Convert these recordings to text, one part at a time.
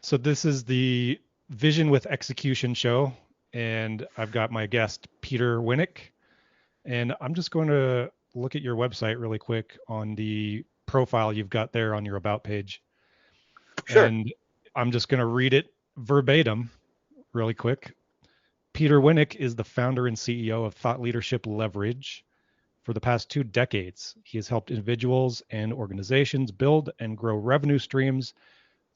So this is the Vision with Execution show, and I've got my guest Peter Winick, and I'm just going to look at your website really quick on the profile you've got there on your about page, Sure. and I'm just going to read it verbatim really quick. Peter Winick is the founder and CEO of Thought Leadership Leverage. For the past 2 decades, he has helped individuals and organizations build and grow revenue streams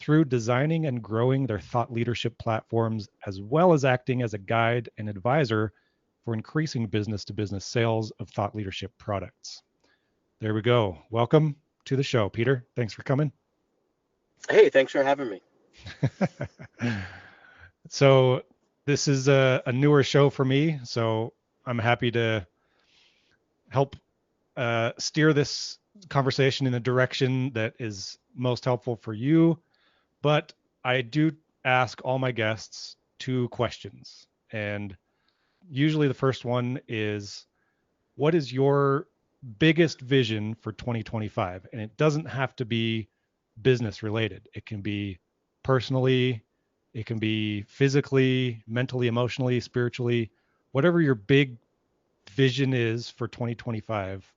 through designing and growing their thought leadership platforms, as well as acting as a guide and advisor for increasing business to business sales of thought leadership products. There we go. Welcome to the show, Peter. Thanks for coming. Hey, thanks for having me. So, this is a newer show for me, so I'm happy to help steer this conversation in the direction that is most helpful for you. But I do ask all my guests 2 questions. And usually the first one is, what is your biggest vision for 2025? And it doesn't have to be business related. It can be personally, it can be physically, mentally, emotionally, spiritually, whatever your big vision is for 2025.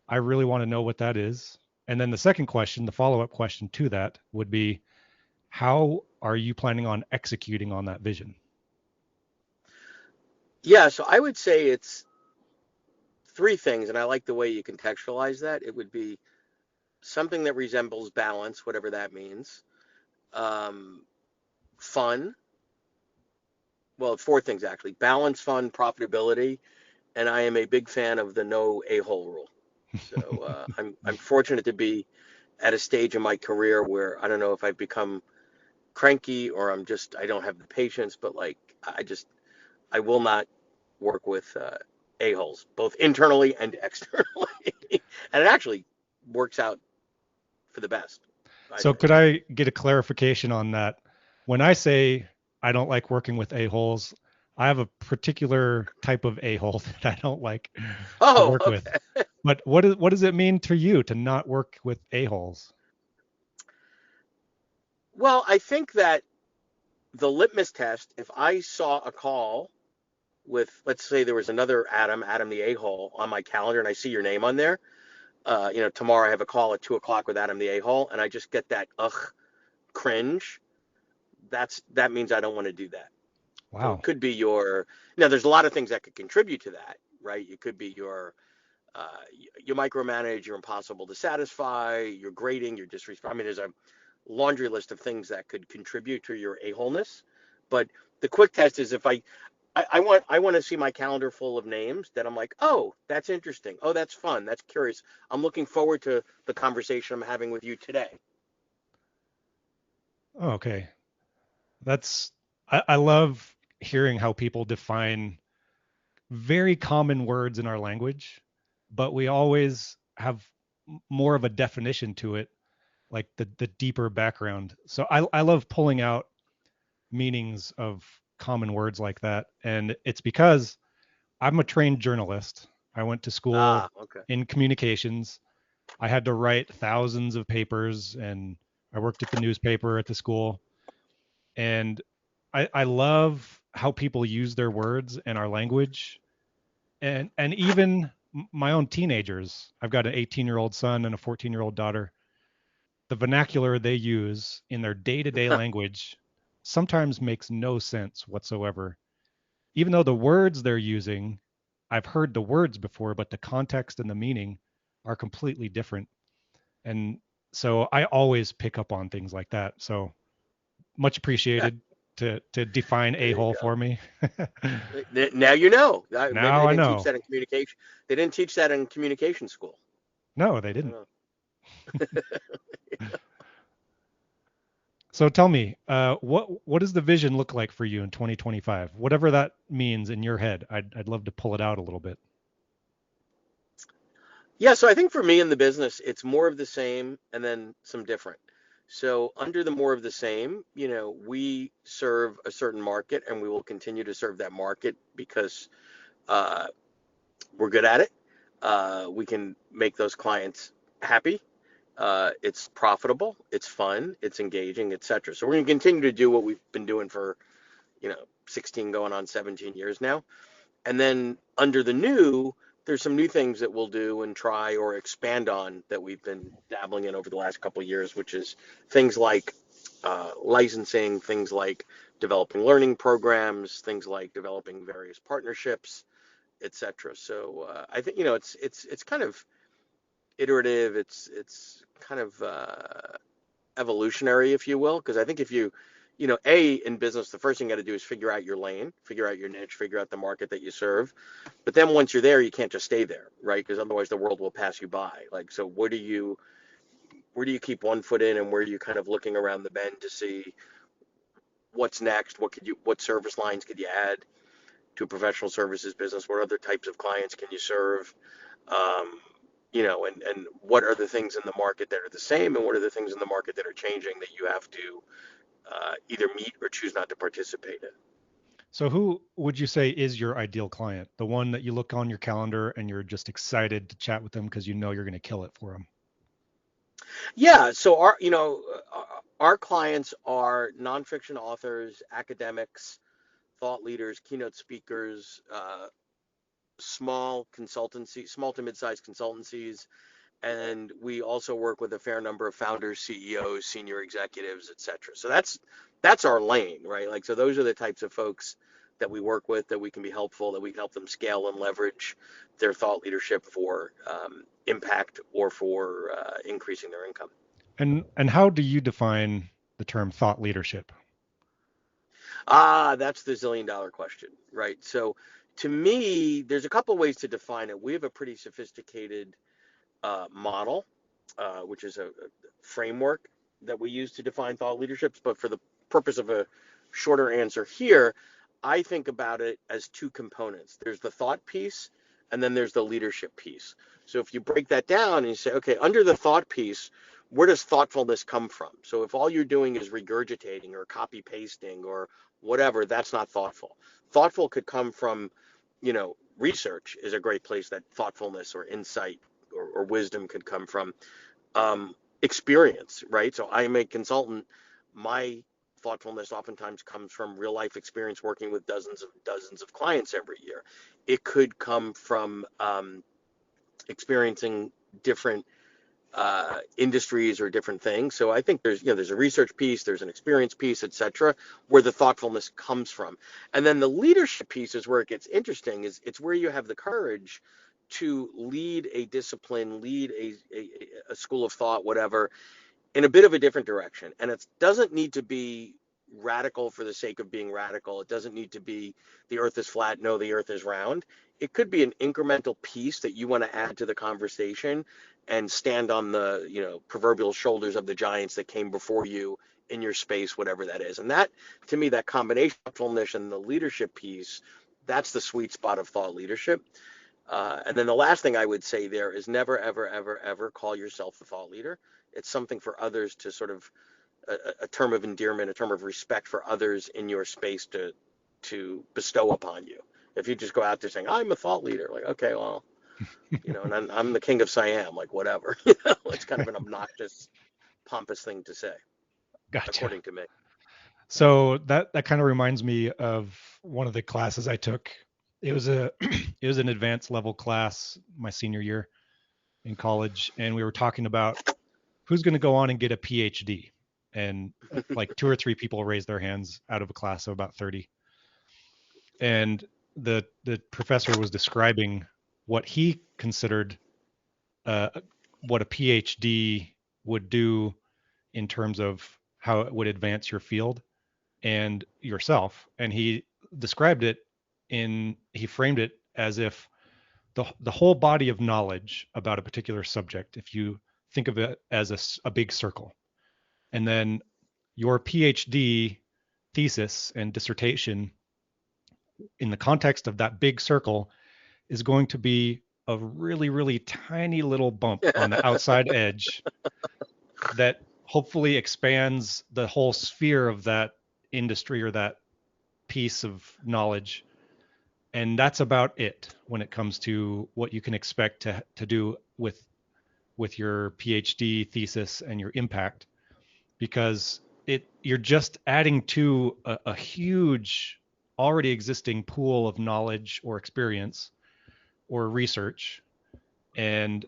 I really want to know what that is. And then the second question, the follow up question to that would be, how are you planning on executing on that vision? Yeah, so I would say it's three things, and I like the way you contextualize that. It would be something that resembles balance, whatever that means. Um, Fun. Well, four things actually: balance, fun, profitability, and I am a big fan of the no a-hole rule. So I'm fortunate to be at a stage in my career where I don't know if I've become cranky or I don't have the patience, but like I will not work with a-holes, both internally and externally. And it actually works out for the best, I So think. could I get a clarification on that? When I say I don't like working with a-holes, I have a particular type of a-hole that I don't like to Oh, work with. okay. But what does it mean to you to not work with a-holes? Well, I think that the litmus test, if I saw a call with, let's say there was another Adam the a-hole on my calendar, and I see your name on there, tomorrow I have a call at 2 o'clock with Adam the a-hole, and I just get that cringe. That means I don't want to do that. So it Wow. could be there's a lot of things that could contribute to that, right? It could be uh, you micromanage, you're impossible to satisfy, you're grading, you're disrespect. I mean, there's a laundry list of things that could contribute to your a-wholeness. But the quick test is if I want to see my calendar full of names that I'm like, oh, that's interesting. Oh, that's fun. That's curious. I'm looking forward to the conversation I'm having with you today. Oh, okay. That's I love hearing how people define very common words in our language, but we always have more of a definition to it, like the deeper background. So I love pulling out meanings of common words like that. And it's because I'm a trained journalist. I went to school Ah, okay. in communications. I had to write thousands of papers, and I worked at the newspaper at the school. And I love how people use their words and our language, and even my own teenagers. I've got an 18-year-old son and a 14-year-old daughter. The vernacular they use in their day-to-day language sometimes makes no sense whatsoever. Even though the words they're using, I've heard the words before, but the context and the meaning are completely different. And so I always pick up on things like that. So much appreciated to define a There you hole go. for me. Now you know. Maybe Now they I didn't teach know. that in communication. They didn't teach that in communication school. No, they I don't didn't. know. So tell me, what does the vision look like for you in 2025? Whatever that means in your head, I'd love to pull it out a little bit. Yeah, so I think for me in the business, it's more of the same and then some different. So under the more of the same, we serve a certain market and we will continue to serve that market because uh, we're good at it. We can make those clients happy. It's profitable, it's fun, it's engaging, etc. So we're going to continue to do what we've been doing for 16 going on 17 years now. And then under the new, there's some new things that we'll do and try or expand on that we've been dabbling in over the last couple of years, which is things like licensing, things like developing learning programs, things like developing various partnerships, etc. So I think it's kind of iterative. It's kind of evolutionary, if you will, because I think if in business, the first thing you got to do is figure out your lane, figure out your niche, figure out the market that you serve. But then once you're there, you can't just stay there, right? Because otherwise the world will pass you by. Like, so where do you keep one foot in, and where are you kind of looking around the bend to see what's next? What service lines could you add to a professional services business? What other types of clients can you serve? Um, and what are the things in the market that are the same, and what are the things in the market that are changing that you have to either meet or choose not to participate in? So who would you say is your ideal client? The one that you look on your calendar and you're just excited to chat with them because you know you're going to kill it for them. Yeah, so our clients are nonfiction authors, academics, thought leaders, keynote speakers, small to mid-sized consultancies, and we also work with a fair number of founders, CEOs, senior executives, et cetera. So that's our lane, right? Like, so those are the types of folks that we work with, that we can be helpful, that we can help them scale and leverage their thought leadership for impact or for increasing their income. And how do you define the term thought leadership? That's the zillion-dollar question, right? So to me, there's a couple of ways to define it. We have a pretty sophisticated model, which is a framework that we use to define thought leaderships. But for the purpose of a shorter answer here, I think about it as two components. There's the thought piece, and then there's the leadership piece. So if you break that down and you say, okay, under the thought piece, where does thoughtfulness come from? So if all you're doing is regurgitating or copy pasting or whatever, that's not thoughtful. Thoughtful could come from, research is a great place that thoughtfulness or insight or wisdom could come from. Experience, right? So I'm a consultant. My thoughtfulness oftentimes comes from real life experience working with dozens of clients every year. It could come from experiencing different industries or different things. So I think there's a research piece, there's an experience piece, et cetera, where the thoughtfulness comes from. And then the leadership piece is where it gets interesting, is it's where you have the courage to lead a discipline, lead a school of thought, whatever, in a bit of a different direction. And it doesn't need to be radical for the sake of being radical. It doesn't need to be the earth is flat, no, the earth is round. It could be an incremental piece that you want to add to the conversation and stand on the, proverbial shoulders of the giants that came before you in your space, whatever that is. And that, to me, that combination of thoughtfulness and the leadership piece, that's the sweet spot of thought leadership. And then the last thing I would say there is never, ever, ever, ever call yourself the thought leader. It's something for others to sort of a term of endearment, a term of respect for others in your space to bestow upon you. If you just go out there saying, I'm a thought leader, like, okay, well, and I'm the king of Siam, like, whatever. It's kind of an obnoxious, pompous thing to say, Gotcha. according to me. So that kind of reminds me of one of the classes I took. It was a it was an advanced level class my senior year in college, and we were talking about who's going to go on and get a PhD. And like two or three people raised their hands out of a class of about 30. And the professor was describing what he considered uh, what a PhD would do in terms of how it would advance your field and yourself. And he described it he framed it as if the whole body of knowledge about a particular subject, if you think of it as a big circle, and then your PhD thesis and dissertation in the context of that big circle is going to be a really, really tiny little bump on the outside edge that hopefully expands the whole sphere of that industry or that piece of knowledge. And that's about it when it comes to what you can expect to do with with your PhD thesis and your impact, because you're just adding to a huge already existing pool of knowledge or experience or research. And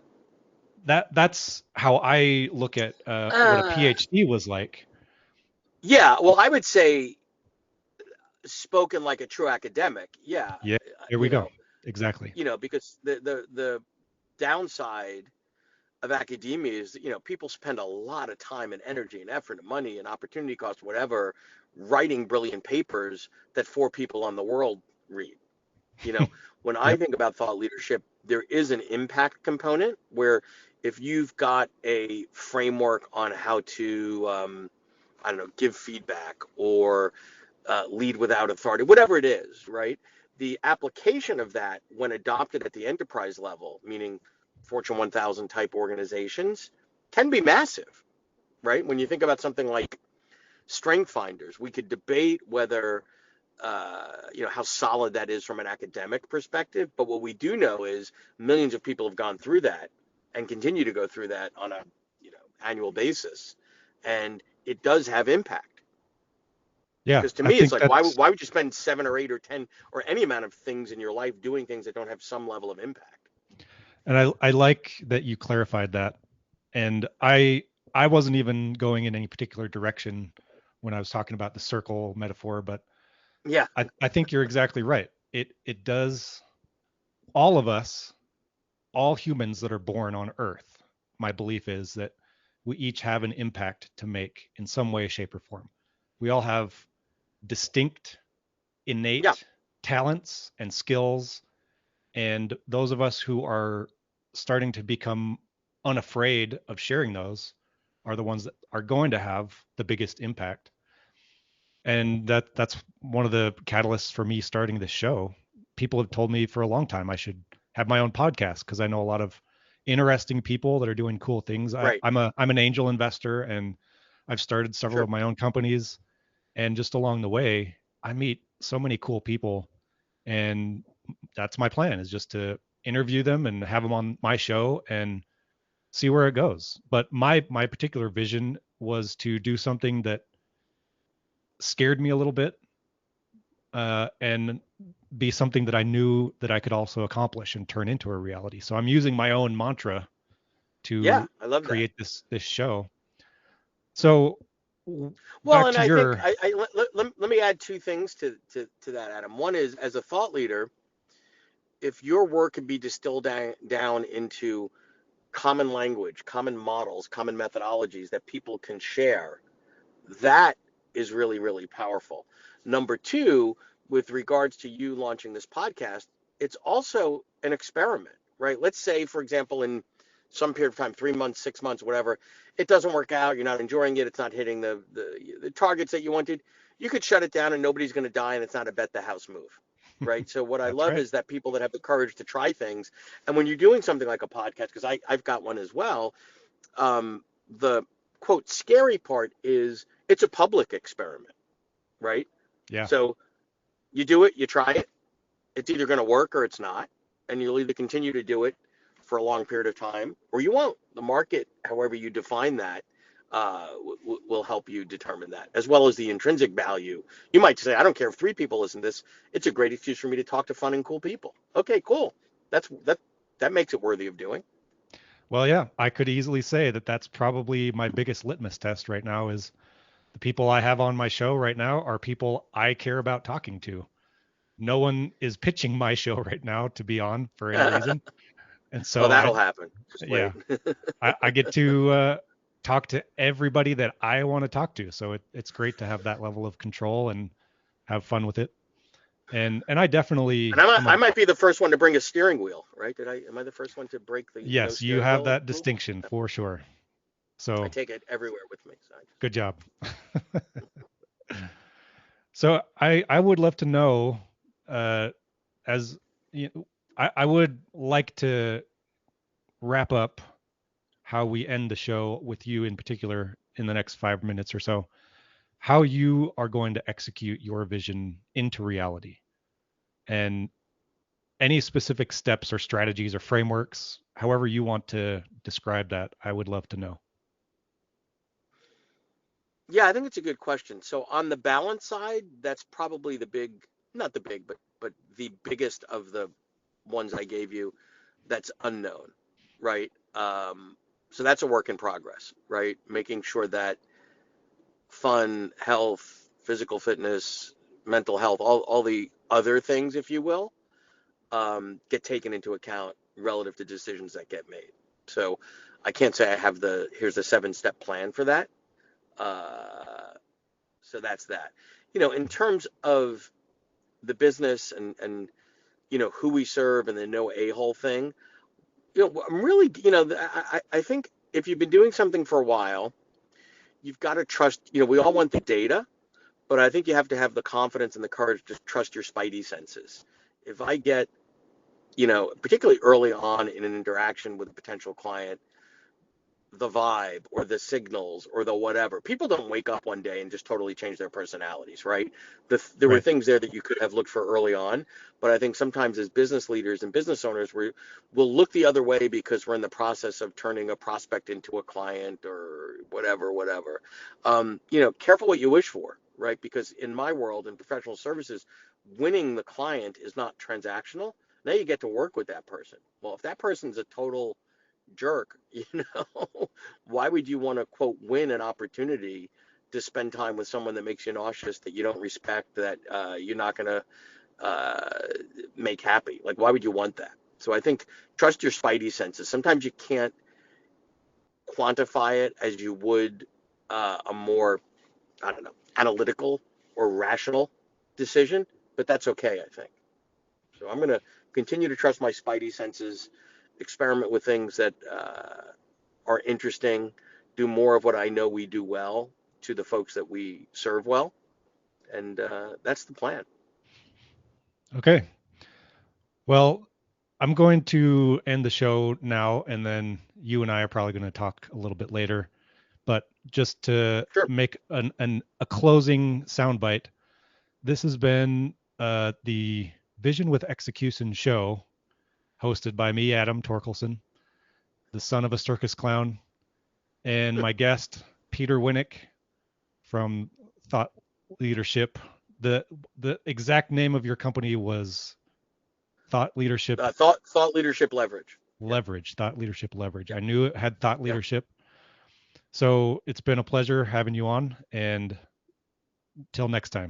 that's how I look at what a Uh, PhD was like. yeah, well, I would say spoken like a true academic. Yeah, Yeah, there we you go. know, Exactly. because the downside of academia is that, people spend a lot of time and energy and effort and money and opportunity cost, whatever, writing brilliant papers that four people on the world read. You know, when I Yep. think about thought leadership, there is an impact component where if you've got a framework on how to, I don't know, give feedback or lead without authority, whatever it is, right? The application of that, when adopted at the enterprise level, meaning Fortune 1000 type organizations, can be massive, right? When you think about something like strength finders, we could debate whether how solid that is from an academic perspective. But what we do know is millions of people have gone through that and continue to go through that on a annual basis, and it does have impact. Yeah, Because to I me, it's think like that's, why would you spend 7 or 8 or 10 or any amount of things in your life doing things that don't have some level of impact? and I like that you clarified that. And I wasn't even going in any particular direction when I was talking about the circle metaphor, but Yeah, I think you're exactly right. It does, all of us, all humans that are born on Earth, my belief is that we each have an impact to make in some way, shape, or form. We all have distinct, yeah, innate talents and skills. And those of us who are starting to become unafraid of sharing those are the ones that are going to have the biggest impact. And that's one of the catalysts for me starting this show. People have told me for a long time I should have my own podcast because I know a lot of interesting people that are doing cool things. right, I'm an angel investor, and I've started several sure, of my own companies, and just along the way I meet so many cool people, and that's my plan, is just to interview them and have them on my show and see where it goes. But my particular vision was to do something that scared me a little bit, and be something that I knew that I could also accomplish and turn into a reality. So I'm using my own mantra yeah, to I love that. create this show. So Well, back and to I think your, let me add two things to that, Adam. One is, as a thought leader, if your work can be distilled down into common language, common models, common methodologies that people can share, that is really, really powerful. Number two, with regards to you launching this podcast, it's also an experiment, right? Let's say, for example, in some period of time, 3 months, 6 months, whatever, it doesn't work out, you're not enjoying it, it's not hitting the targets that you wanted. You could shut it down and nobody's going to die, and it's not a bet the house move. Right. So what I that's love right. is that people that have the courage to try things. And when you're doing something like a podcast, because I've got one as well, the quote scary part is it's a public experiment, right? Yeah. So you do it, you try it, it's either going to work or it's not, and you'll either continue to do it for a long period of time or you won't. The market, however you define that, will help you determine that, as well as the intrinsic value. You might say, I don't care if 3 people listen to this, it's a great excuse for me to talk to fun and cool people. Okay, cool. That makes it worthy of doing. Well, yeah, I could easily say that that's probably my biggest litmus test right now, is the people I have on my show right now are people I care about talking to. No one is pitching my show right now to be on for any reason. And Oh, so that'll happen. Just yeah, wait. I get to talk to everybody that I want to talk to. So it's great to have that level of control and have fun with it. And I And definitely I might, am a, I might be the first one to bring a steering wheel, right? Am I the first one to break the no yes, you steering have wheel that rule? distinction for sure. I So take it everywhere with me. So good job. So I would love to know, uh, as you know, I would like to wrap up how we end the show with you in particular in the next 5 minutes or so, how you are going to execute your vision into reality, and any specific steps or strategies or frameworks, however you want to describe that, I would love to know. Yeah, I think it's a good question. So on the balance side, that's probably the big, not the big, but the biggest of the ones I gave you that's unknown, right? So that's a work in progress, right? Making sure that fun, health, physical fitness, mental health, all the other things, if you will, get taken into account relative to decisions that get made. So I can't say I have here's the 7-step plan for that. Uh, so that's that. In terms of the business and who we serve and the no a-hole thing, I'm really, I think if you've been doing something for a while, you've got to trust, we all want the data, but I think you have to have the confidence and the courage to trust your spidey senses. If I get, particularly early on in an interaction with a potential client, the vibe or the signals or the whatever. People don't wake up one day and just totally change their personalities, right? There were Right. things there that you could have looked for early on, but I think sometimes as business leaders and business owners, we'll look the other way because we're in the process of turning a prospect into a client or whatever, whatever. Careful what you wish for, right? Because in my world, in professional services, winning the client is not transactional. Now you get to work with that person. Well, if that person's a total jerk, why would you want to quote win an opportunity to spend time with someone that makes you nauseous, that you don't respect, that you're not going to uh, make happy? Like, why would you want that? So I think trust your spidey senses. Sometimes you can't quantify it as you would a more, I don't know, analytical or rational decision, but that's okay, I think. So I'm going to continue to trust my spidey senses, experiment with things that are interesting, do more of what I know we do well to the folks that we serve well, and that's the plan. Okay. Well, I'm going to end the show now, and then you and I are probably going to talk a little bit later. But just to Sure. make a closing soundbite, this has been the Vision with Execution show, hosted by me, Adam Torkelson, the son of a circus clown, and my guest, Peter Winick from Thought Leadership. The the exact name of your company was Thought Leadership Thought leadership leverage. Yep. Leverage. Thought Leadership Leverage. I Yep. knew it had thought Yep. leadership. So it's been a pleasure having you on, and till next time.